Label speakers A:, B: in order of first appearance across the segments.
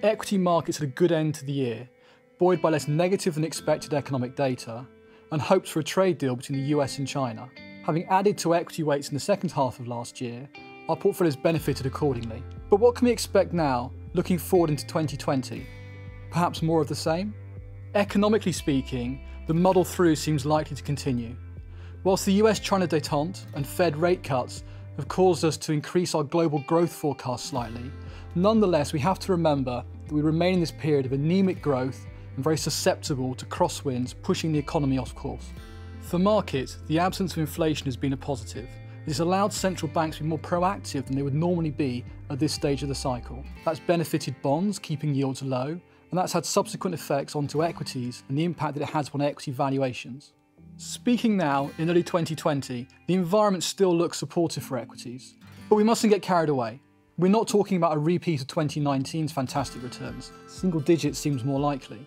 A: Equity markets had a good end to the year, buoyed by less negative than expected economic data and hopes for a trade deal between the US and China. Having added to equity weights in the second half of last year, our portfolios benefited accordingly. But what can we expect now, looking forward into 2020? Perhaps more of the same? Economically speaking, the muddle through seems likely to continue. Whilst the US-China détente and Fed rate cuts have caused us to increase our global growth forecast slightly, nonetheless we have to remember that we remain in this period of anemic growth and very susceptible to crosswinds pushing the economy off course. For markets, the absence of inflation has been a positive. It has allowed central banks to be more proactive than they would normally be at this stage of the cycle. That's benefited bonds, keeping yields low, and that's had subsequent effects onto equities and the impact that it has on equity valuations. Speaking now, in early 2020, the environment still looks supportive for equities. But we mustn't get carried away. We're not talking about a repeat of 2019's fantastic returns. Single digits seems more likely.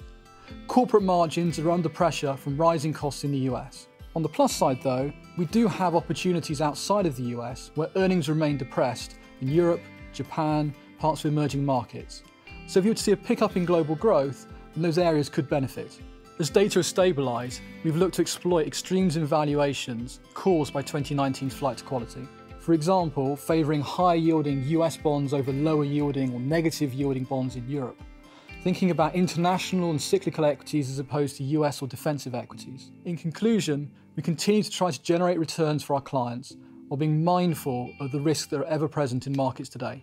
A: Corporate margins are under pressure from rising costs in the US. On the plus side though, we do have opportunities outside of the US where earnings remain depressed in Europe, Japan, parts of emerging markets. So if you were to see a pickup in global growth, then those areas could benefit. As data has stabilised, we've looked to exploit extremes in valuations caused by 2019's flight to quality. For example, favouring higher yielding US bonds over lower yielding or negative yielding bonds in Europe. Thinking about international and cyclical equities as opposed to US or defensive equities. In conclusion, we continue to try to generate returns for our clients while being mindful of the risks that are ever present in markets today.